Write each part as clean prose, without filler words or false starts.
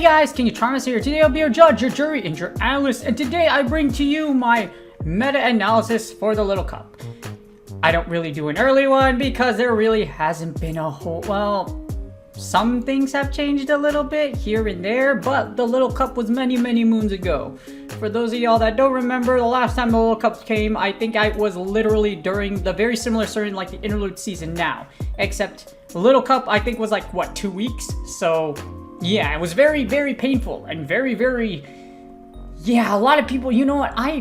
Hey guys, King of Charmus here. Today I'll be your judge, your jury, and your analyst, and today I bring to you my meta-analysis for the Little Cup. I don't really do an early one because there really hasn't been a whole, well, some things have changed a little bit here and there, but the Little Cup was many moons ago. For those of y'all that don't remember, the last time the Little Cup came, I think I was literally during the very similar story like the interlude season now, except the Little Cup I think was like, what, 2 weeks? So yeah, it was very painful and very, yeah, a lot of people, you know what, I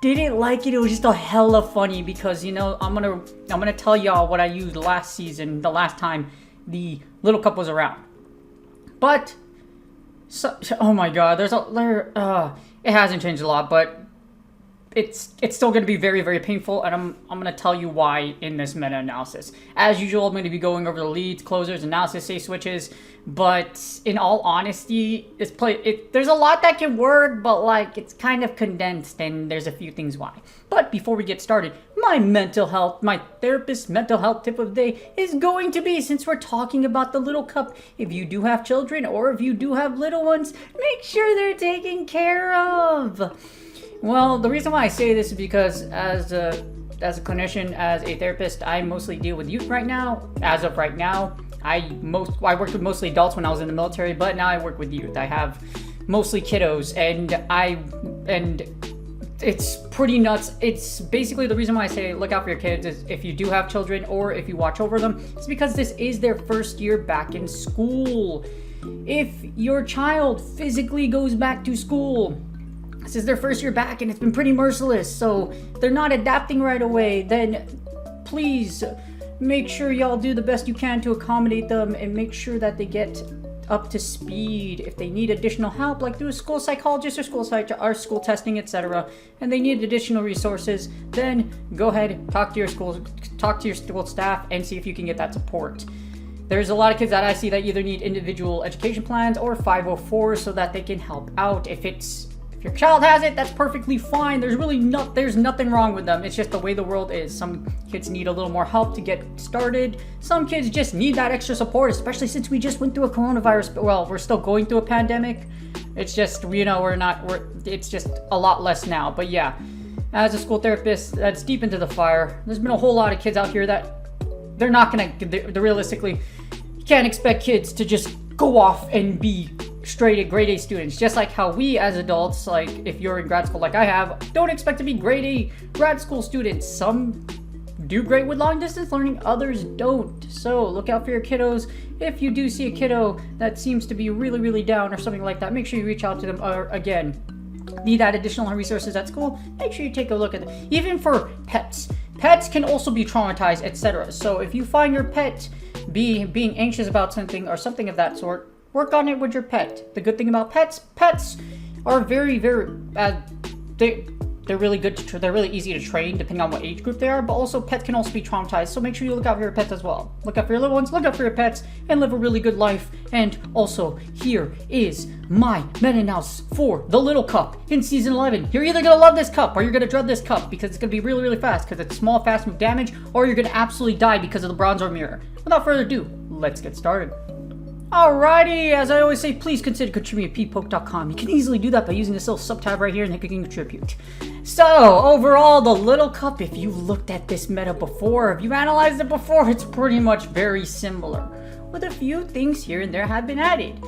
didn't like it. It was just a hella funny because, you know, I'm gonna tell y'all what I used last season, the last time the Little Cup was around. But so, oh my god, it hasn't changed a lot, but it's still going to be very painful, and I'm going to tell you why in this meta-analysis. As usual, I'm going to be going over the leads, closers, analysis, save switches, but in all honesty, there's a lot that can work, but like it's kind of condensed, and there's a few things why. But before we get started, my therapist's mental health tip of the day is going to be, since we're talking about the Little Cup, if you do have children or if you do have little ones, make sure they're taken care of. Well, the reason why I say this is because as a clinician, as a therapist, I mostly deal with youth right now. As of right now, I worked with mostly adults when I was in the military, but now I work with youth. I have mostly kiddos, and it's pretty nuts. It's basically the reason why I say look out for your kids is if you do have children or if you watch over them, it's because this is their first year back in school. If your child physically goes back to school, this is their first year back and it's been pretty merciless, so they're not adapting right away, then please make sure y'all do the best you can to accommodate them and make sure that they get up to speed. If they need additional help, like through a school psychologist or school testing, etc., and they need additional resources, then go ahead, talk to your school staff and see if you can get that support. There's a lot of kids that I see that either need individual education plans or 504s so that they can help out. If your child has it, that's perfectly fine. There's nothing wrong with them. It's just the way the world is. Some kids need a little more help to get started. Some kids just need that extra support, especially since we just went through a coronavirus. Well, we're still going through a pandemic. It's just, you know, it's just a lot less now. But yeah, as a school therapist that's deep into the fire, there's been a whole lot of kids out here that they're realistically, you can't expect kids to just go off and be straight grade A students, just like how we as adults, like if you're in grad school like I have, don't expect to be grade A grad school students. Some do great with long distance learning, others don't. So look out for your kiddos. If you do see a kiddo that seems to be really down or something like that, make sure you reach out to them. Or again, need that additional resources at school, make sure you take a look at them. Even for pets can also be traumatized, etc. So if you find your pet being anxious about something or something of that sort, work on it with your pet. The good thing about pets are very they're really good they're really easy to train depending on what age group they are, but also pets can also be traumatized, so make sure you look out for your pets as well. Look out for your little ones, look out for your pets, and live a really good life. And also, here is my meta-analysis for the Little Cup in Season 11. You're either gonna love this cup or you're gonna dread this cup because it's gonna be really fast because it's small, fast move damage, or you're gonna absolutely die because of the bronzor mirror. Without further ado, let's get started. Alrighty, as I always say, please consider contributing at ppoke.com. You can easily do that by using this little sub-tab right here and clicking contribute. So, overall, the Little Cup, if you looked at this meta before, if you analyzed it before, it's pretty much very similar, with a few things here and there have been added.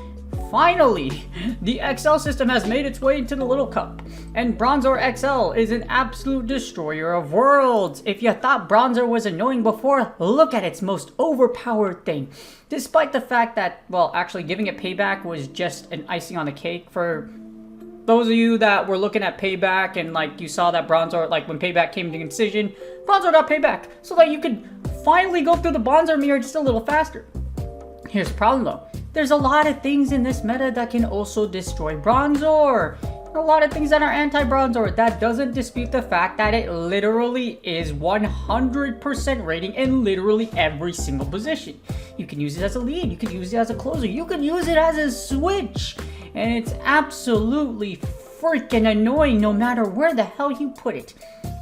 Finally, the XL system has made its way into the Little Cup, and Bronzor XL is an absolute destroyer of worlds. If you thought Bronzor was annoying before, look at its most overpowered thing. Despite the fact that, well, actually giving it payback was just an icing on the cake. For those of you that were looking at payback and like you saw that Bronzor, like when payback came to Incision, Bronzor got payback so that you could finally go through the Bronzor mirror just a little faster. Here's the problem though. There's a lot of things in this meta that can also destroy Bronzor. A lot of things that are anti-Bronzor. That doesn't dispute the fact that it literally is 100% rating in literally every single position. You can use it as a lead, you can use it as a closer, you can use it as a switch. And it's absolutely freaking annoying no matter where the hell you put it.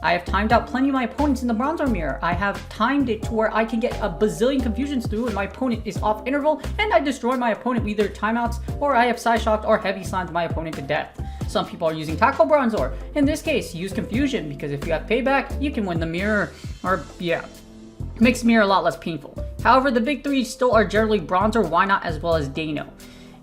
I have timed out plenty of my opponents in the bronzor mirror. I have timed it to where I can get a bazillion confusions through and my opponent is off interval, and I destroy my opponent with either timeouts, or I have side shocked or heavy slammed my opponent to death. Some people are using tackle bronzor. In this case, use confusion, because if you have payback, you can win the mirror, or yeah, makes the mirror a lot less painful. However, the big three still are generally bronzor, why not, as well as Dano.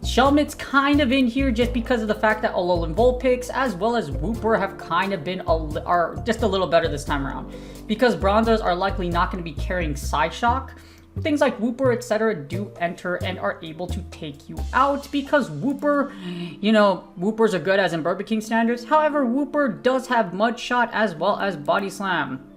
Shelmet's kind of in here just because of the fact that Alolan Vulpix as well as Wooper have kind of been are just a little better this time around. Because bronzors are likely not going to be carrying side shock, things like Wooper, etc. do enter and are able to take you out, because Wooper, you know, Woopers are good as in Burger King standards. However, Wooper does have Mud Shot as well as Body Slam.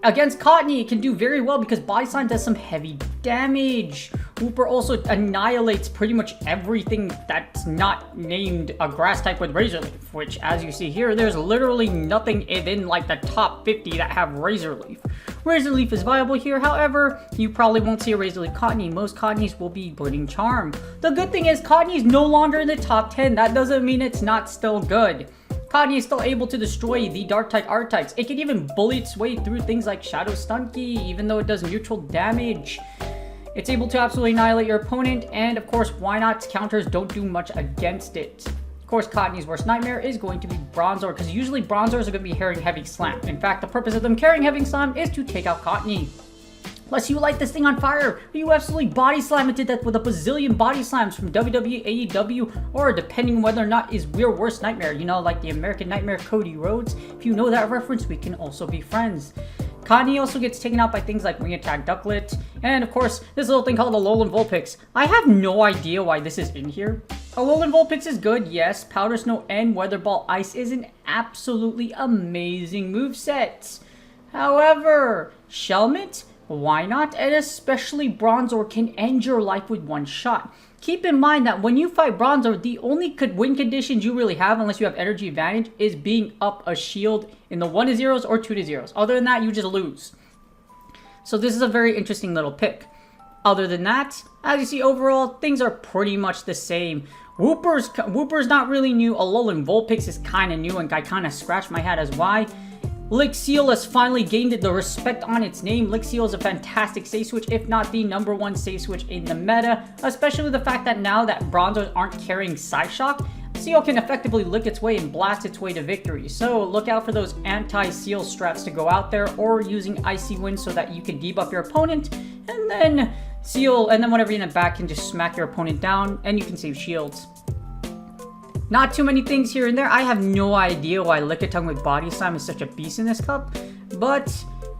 Against Cottonee, it can do very well because Body Slam does some heavy damage. Wooper also annihilates pretty much everything that's not named a grass type with Razor Leaf, which, as you see here, there's literally nothing within like the top 50 that have Razor Leaf. Razor Leaf is viable here, however, you probably won't see a Razor Leaf Cottonee. Most Cottonees will be Bleeding Charm. The good thing is Cottonee is no longer in the top 10. That doesn't mean it's not still good. Cottonee is still able to destroy the Dark-type Archetypes. It can even bully its way through things like Shadow Stunky, even though it does neutral damage. It's able to absolutely annihilate your opponent, and of course, why not? Counters don't do much against it. Of course, Cottonee's worst nightmare is going to be Bronzor, because usually Bronzors are going to be carrying Heavy Slam. In fact, the purpose of them carrying Heavy Slam is to take out Cottonee. Unless you light this thing on fire, you absolutely body slam it to death with a bazillion body slams from WWE, AEW, or depending on whether or not is your worst nightmare. You know, like the American Nightmare Cody Rhodes. If you know that reference, we can also be friends. Cottonee also gets taken out by things like Wing Attack Ducklet, and of course, this little thing called Alolan Vulpix. I have no idea why this is in here. Alolan Vulpix is good, yes. Powder Snow and Weather Ball Ice is an absolutely amazing moveset. However, Shelmet, why not? And especially Bronzor can end your life with one shot. Keep in mind that when you fight Bronzor, the only win conditions you really have, unless you have energy advantage, is being up a shield in the 1-0s or 2-0s. Other than that, you just lose. So this is a very interesting little pick. Other than that, as you see, overall, things are pretty much the same. Wooper's not really new. Alolan Vulpix is kind of new, and I kind of scratched my head as why. Lixiel has finally gained the respect on its name. Lixiel is a fantastic save switch, if not the #1 save switch in the meta, especially the fact that now that Bronzors aren't carrying Side Shock, Seal can effectively lick its way and blast its way to victory. So look out for those anti-Seal strats to go out there, or using Icy Wind so that you can debuff your opponent, and then Seal, and then whenever you're in the back, can just smack your opponent down, and you can save shields. Not too many things here and there. I have no idea why Lickitung with Body Slam is such a beast in this cup, but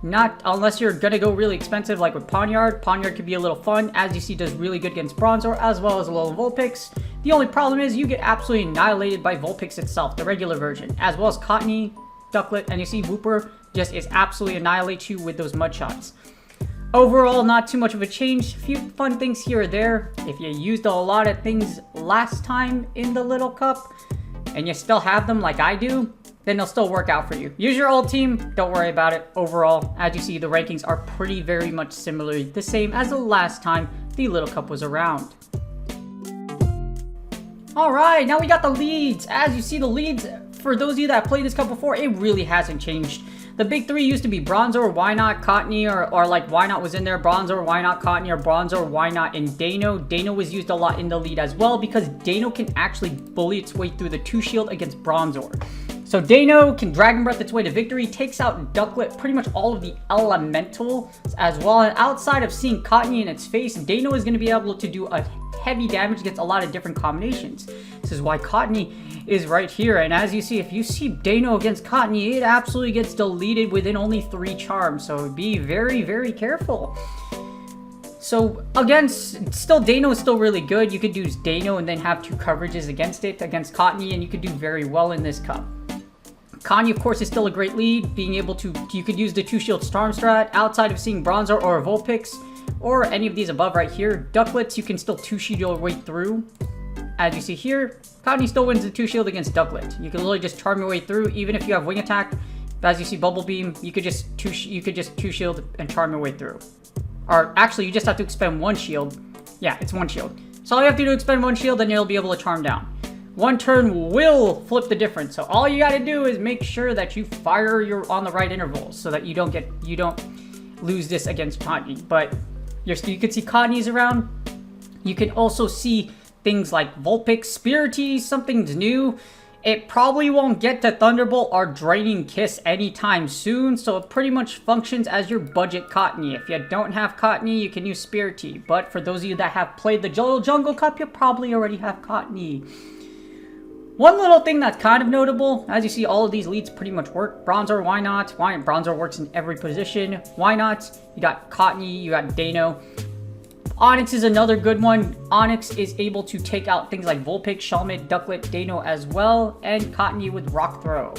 not unless you're gonna go really expensive like with Pawniard. Pawniard could be a little fun, as you see does really good against Bronzor as well as Alolan Vulpix. The only problem is you get absolutely annihilated by Vulpix itself, the regular version, as well as Cottonee, Ducklet, and you see Wooper just is absolutely annihilates you with those mud shots. Overall, not too much of a change. A few fun things here or there. If you used a lot of things last time in the little cup, and you still have them like I do, then they'll still work out for you. Use your old team, don't worry about it. Overall, as you see, the rankings are pretty very much similarly the same as the last time the little cup was around. Alright, now we got the leads. As you see, the leads, for those of you that played this cup before, it really hasn't changed. The big three used to be Bronzor, why not, Cottonee, or like why not was in there, Bronzor, why not, Cottonee, or Bronzor, why not, and Dano. Dano was used a lot in the lead as well because Dano can actually bully its way through the 2-shield against Bronzor. So Dano can Dragon Breath its way to victory, takes out Ducklet, pretty much all of the elementals as well, and outside of seeing Cottonee in its face, Dano is going to be able to do a heavy damage against a lot of different combinations. This is why Cottonee is right here, and as you see, if you see Dano against Cottonee, it absolutely gets deleted within only 3 charms, so be very, very careful. So again, still Dano is still really good. You could use Dano and then have 2 coverages against it, against Cottonee, and you could do very well in this cup. Cottonee, of course, is still a great lead, being able to, you could use the 2-shield Storm Strat outside of seeing Bronzor or Vulpix, or any of these above right here. Ducklets, you can still 2-shield your way through. As you see here, Cottonee still wins the 2-shield against Ducklet. You can literally just charm your way through, even if you have Wing Attack. As you see Bubble Beam, you could just 2-shield and charm your way through. Or actually, you just have to expend 1 shield. Yeah, it's 1 shield. So all you have to do is expend 1 shield, and you'll be able to charm down. one turn will flip the difference. So all you got to do is make sure that you fire on the right intervals so that you don't lose this against Cottonee. But you can see Cottonee's around. You can also see things like Vulpix, Spirities, something's new. It probably won't get to Thunderbolt or Draining Kiss anytime soon, so it pretty much functions as your budget Cottonee. If you don't have Cottonee, you can use Spiritie. But for those of you that have played the Jungle Cup, you probably already have Cottonee. One little thing that's kind of notable, as you see, all of these leads pretty much work. Bronzor, why not? Bronzor works in every position. Why not? You got Cottonee, you got Dano. Onix is another good one. Onix is able to take out things like Vulpix, Shelmet, Ducklet, Dano as well, and Cottonee with Rock Throw.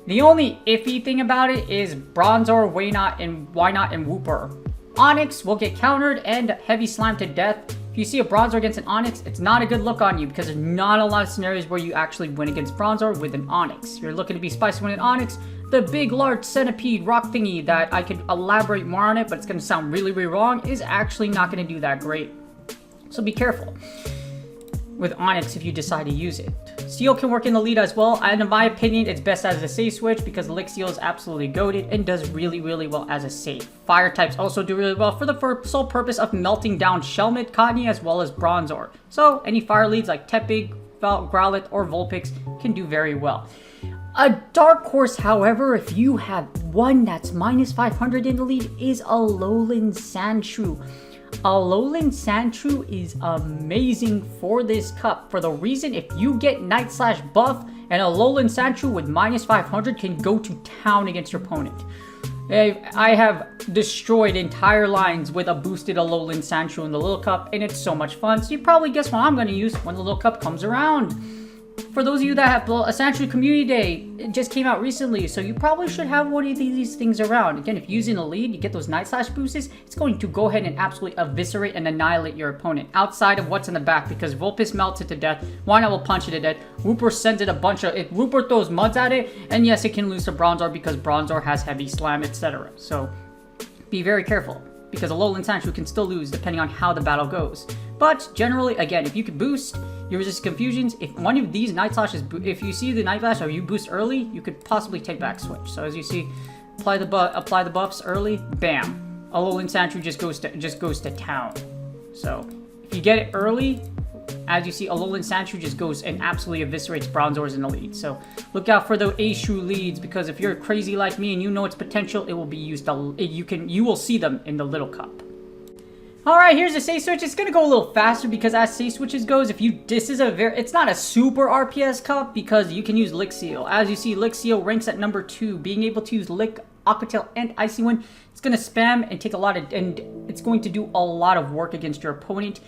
The only iffy thing about it is Bronzor, Why Not, and Wooper. Onix will get countered and heavy slam to death. If you see a Bronzor against an Onix, it's not a good look on you because there's not a lot of scenarios where you actually win against Bronzor with an Onix. If you're looking to be spicy with an Onix, the big, large centipede rock thingy that I could elaborate more on it, but it's going to sound really, really wrong, is actually not going to do that great. So be careful with Onix if you decide to use it. Seal can work in the lead as well, and in my opinion, it's best as a safe switch because Lixiel is absolutely goated and does really, really well as a safe. Fire types also do really well for the sole purpose of melting down Shelmet, Cottonee, as well as Bronzor. So any fire leads like Tepig, Growlithe, or Vulpix can do very well. A dark horse, however, if you have one that's minus 500 in the lead, is Alolan Sandshrew. Alolan Sandshrew is amazing for this cup for the reason if you get Night Slash buff, and Alolan Sandshrew with minus 500 can go to town against your opponent. I have destroyed entire lines with a boosted Alolan Sandshrew in the Little Cup, and it's so much fun. So you probably guess what I'm going to use when the Little Cup comes around. For those of you that have a Sandshrew Community Day, it just came out recently, so you probably should have one of these things around. Again, if using a lead, you get those Night Slash boosts, it's going to go ahead and absolutely eviscerate and annihilate your opponent outside of what's in the back, because Vulpix melts it to death, Why Not will punch it to death, Wooper sends it a bunch of, if Wooper throws muds at it, and yes, it can lose to Bronzor because Bronzor has heavy slam, etc. So be very careful, because Alolan Sandshrew can still lose depending on how the battle goes. But generally, again, if you can boost, you resist confusions. If one of these Night Slashes, if you see the Night Slash or you boost early, you could possibly take back switch. So as you see, apply the buffs early, bam, Alolan Sandshrew just goes to town. So if you get it early, as you see, Alolan Sandshrew just goes and absolutely eviscerates Bronzors in the lead. So look out for the A-Shrew leads, because if you're crazy like me and you know its potential, it will be used. You will see them in the Little Cup. Alright, here's the safe switch. It's going to go a little faster because as safe switches goes, it's not a super RPS cup because you can use Lixiel. As you see, Lixiel ranks at number 2. Being able to use Lick, Aqua Tail, and Icy Wind, it's going to spam and take and it's going to do a lot of work against your opponent.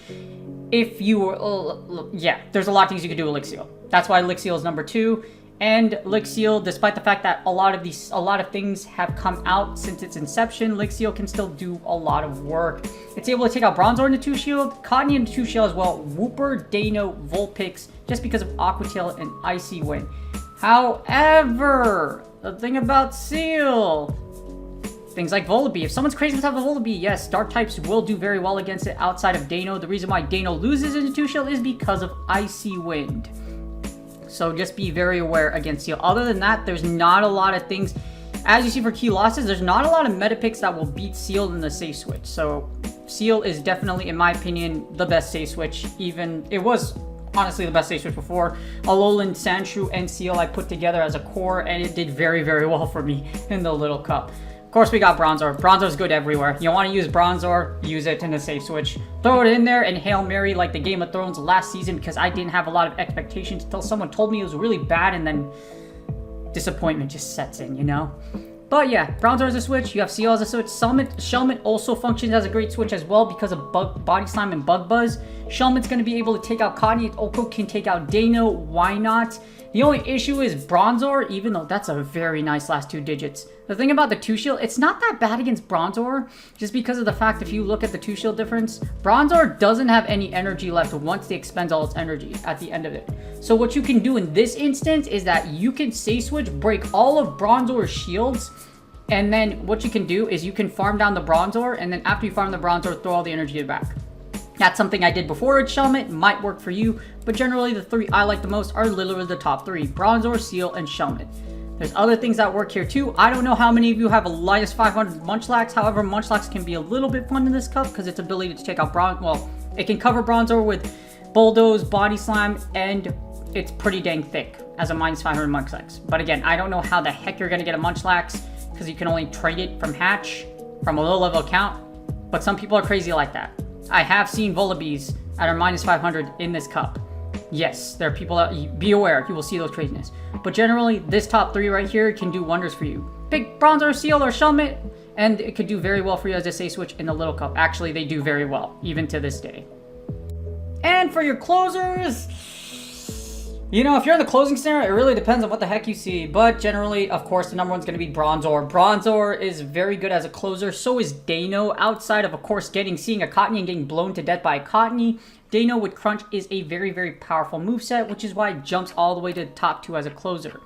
If you were, there's a lot of things you can do with Lixiel. That's why Lixiel is number 2. And Lixiel, despite the fact that a lot of things have come out since its inception, Lixiel can still do a lot of work. It's able to take out Bronzor into 2 shield, Cottonee into 2 shield as well, Wooper, Dano, Vulpix, just because of Aqua Tail and Icy Wind. However, the thing about Seal, things like Volibee. If someone's crazy enough to have a Volibee, yes, Dark types will do very well against it outside of Dano. The reason why Dano loses into 2 shield is because of Icy Wind. So just be very aware against Seal. Other than that, there's not a lot of things. As you see for key losses, there's not a lot of meta picks that will beat Seal in the safe switch. So Seal is definitely, in my opinion, the best safe switch. It was honestly the best safe switch before. Alolan Sandshrew and Seal I put together as a core, and it did very, very well for me in the Little Cup. Of course, we got Bronzor. Bronzor's good everywhere. You want to use Bronzor, use it in the safe switch. Throw it in there and Hail Mary like the Game of Thrones last season, because I didn't have a lot of expectations until someone told me it was really bad, and then disappointment just sets in, you know? But yeah, Bronzor is a switch. You have Seal as a switch. Shelmet also functions as a great switch as well because of Body Slam and Bug Buzz. Shelmet's going to be able to take out Cottonee. It also can take out Dano. Why not? The only issue is Bronzor, even though that's a very nice last 2 digits. The thing about the 2 shield, it's not that bad against Bronzor, just because of the fact if you look at the 2 shield difference, Bronzor doesn't have any energy left once it expends all its energy at the end of it. So what you can do in this instance is that you can safe switch, break all of Bronzor's shields, and then what you can do is you can farm down the Bronzor, and then after you farm the Bronzor, throw all the energy back. That's something I did before at Shelmet, might work for you, but generally the 3 I like the most are literally the top 3, Bronzor, Seal, and Shelmet. There's other things that work here too. I don't know how many of you have a minus 500 Munchlax, however, Munchlax can be a little bit fun in this cup because its ability to take out it can cover Bronzor with Bulldoze, Body Slam, and it's pretty dang thick as a minus 500 Munchlax. But again, I don't know how the heck you're going to get a Munchlax because you can only trade it from hatch, from a low level account, but some people are crazy like that. I have seen Volibes at our minus 500 in this cup. Yes, there are people that, be aware, you will see those craziness. But generally, this top 3 right here can do wonders for you. Pick Bronzor, Seal, or Shelmet, and it could do very well for you as a safe switch in the little cup. Actually, they do very well, even to this day. And for your closers, you know, if you're in the closing scenario, it really depends on what the heck you see. But generally, of course, the number 1's going to be Bronzor. Bronzor is very good as a closer. So is Dano. Outside of course, seeing a Cottony and getting blown to death by a Cottony, Dano with Crunch is a very, very powerful moveset, which is why it jumps all the way to the top 2 as a closer.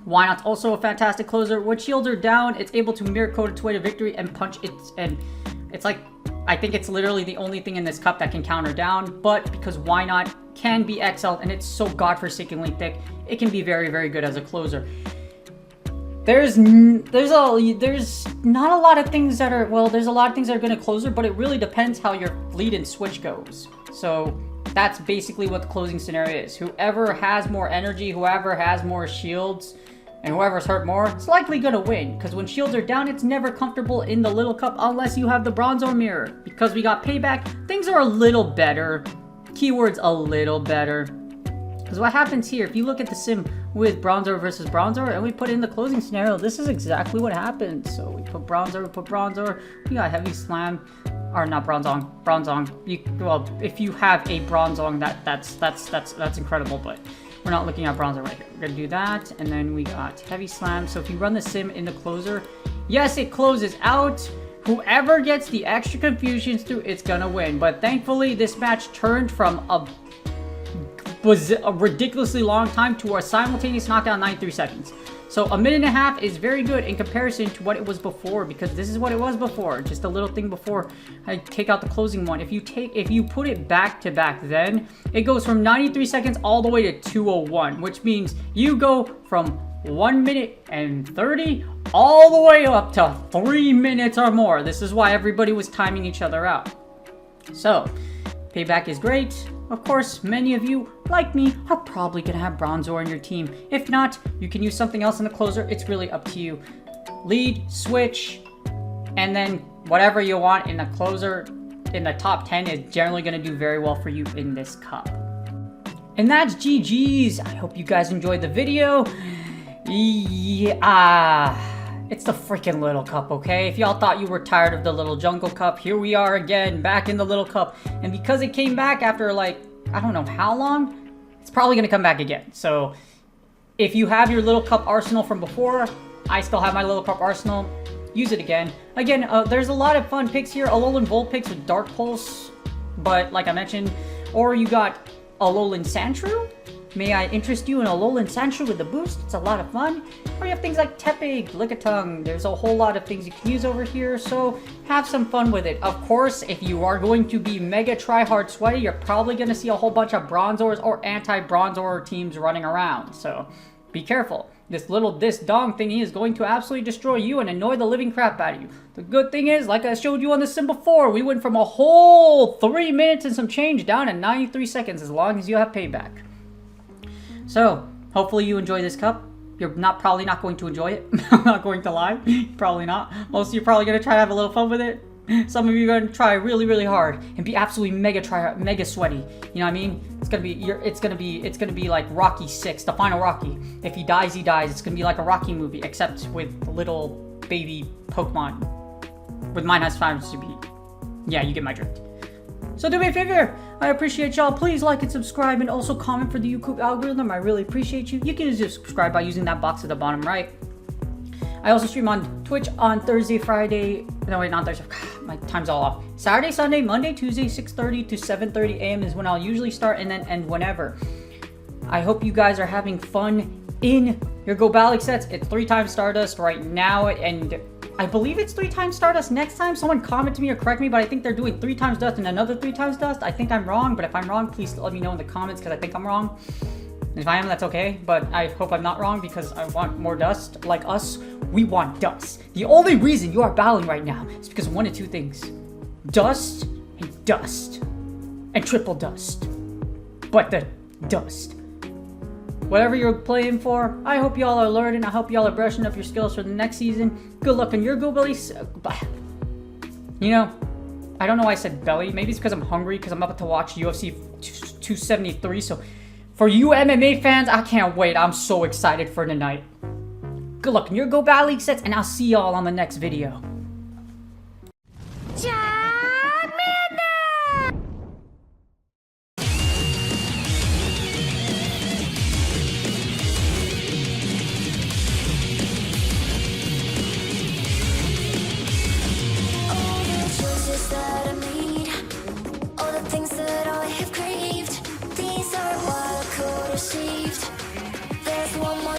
Wynot's also a fantastic closer. When shields are down, it's able to mirror code its way to victory and punch it. And it's like, I think it's literally the only thing in this cup that can counter down. But because Wynot can be XL'd and it's so godforsakenly thick, it can be very, very good as a closer. There's not a lot of things that are, well, there's a lot of things that are going to closer, but it really depends how your lead and switch goes. So that's basically what the closing scenario is. Whoever has more energy, whoever has more shields, and whoever's hurt more, it's likely going to win. Because when shields are down, it's never comfortable in the little cup unless you have the Bronzor mirror. Because we got payback, things are a little better. Keywords a little better. Because what happens here, if you look at the sim with Bronzor versus Bronzor, and we put in the closing scenario, this is exactly what happens. So we put Bronzor, we got Heavy Slam, or not Bronzong. Well, if you have a Bronzong, that's incredible, but we're not looking at Bronzor right here. We're gonna do that, and then we got Heavy Slam. So if you run the sim in the closer, yes, it closes out. Whoever gets the extra confusions through, it's gonna win. But thankfully, this match turned from was a ridiculously long time to a simultaneous knockdown 93 seconds. So a minute and a half is very good in comparison to what it was before, because this is what it was before. Just a little thing before I take out the closing one. If you put it back to back, then it goes from 93 seconds all the way to 201, which means you go from 1 minute and 30 all the way up to 3 minutes or more. This is why everybody was timing each other out. So payback is great. Of course, many of you, like me, are probably going to have Bronzor in your team. If not, you can use something else in the closer. It's really up to you. Lead, switch, and then whatever you want in the closer in the top 10 is generally going to do very well for you in this cup. And that's GG's. I hope you guys enjoyed the video. Yeah, it's the freaking little cup, okay? If y'all thought you were tired of the little jungle cup, here we are again, back in the little cup. And because it came back after, like, I don't know how long, it's probably going to come back again. So if you have your little cup arsenal from before, I still have my little cup arsenal, use it again. Again, there's a lot of fun picks here. Alolan Volt picks with Dark Pulse, but like I mentioned, or you got Alolan Sandshrew. May I interest you in Alolan Sandshrew with the boost? It's a lot of fun. Or you have things like Tepig, Lickitung. There's a whole lot of things you can use over here, so have some fun with it. Of course, if you are going to be mega try-hard sweaty, you're probably going to see a whole bunch of Bronzors or anti-Bronzor teams running around, so be careful. This dong thingy is going to absolutely destroy you and annoy the living crap out of you. The good thing is, like I showed you on the sim before, we went from a whole 3 minutes and some change down to 93 seconds as long as you have payback. So, hopefully you enjoy this cup. You're probably not going to enjoy it. I'm not going to lie. Probably not. Most of you are probably going to try to have a little fun with it. Some of you are going to try really, really hard and be absolutely mega sweaty. You know what I mean? It's gonna be like Rocky 6, the final Rocky. If he dies, he dies. It's gonna be like a Rocky movie, except with little baby Pokemon with minus 5 CP. Yeah, you get my drift. So do me a favor, I appreciate y'all. Please like and subscribe, and also comment for the YouTube algorithm. I really appreciate you. You can just subscribe by using that box at the bottom right. I also stream on Twitch on Thursday, Friday. No, wait, not Thursday. My time's all off. Saturday, Sunday, Monday, Tuesday, 6:30 to 7:30 a.m. is when I'll usually start, and then end whenever. I hope you guys are having fun in your Go Balik sets. It's 3 times Stardust right now, and I believe it's 3 times Stardust next time. Someone comment to me or correct me, but I think they're doing 3 times Dust and another 3 times Dust. I think I'm wrong, but if I'm wrong, please let me know in the comments because I think I'm wrong. And if I am, that's okay, but I hope I'm not wrong because I want more Dust. Like us, we want Dust. The only reason you are battling right now is because of 1 of 2 things. Dust and Dust. And triple Dust. But the Dust. Whatever you're playing for, I hope y'all are learning. I hope y'all are brushing up your skills for the next season. Good luck on your Go Belly. You know, I don't know why I said belly. Maybe it's because I'm hungry because I'm about to watch UFC 273. So for you MMA fans, I can't wait. I'm so excited for tonight. Good luck in your Go Battle League sets, and I'll see y'all on the next video. That I made, all the things that I have craved, these are what I could have achieved. There's one more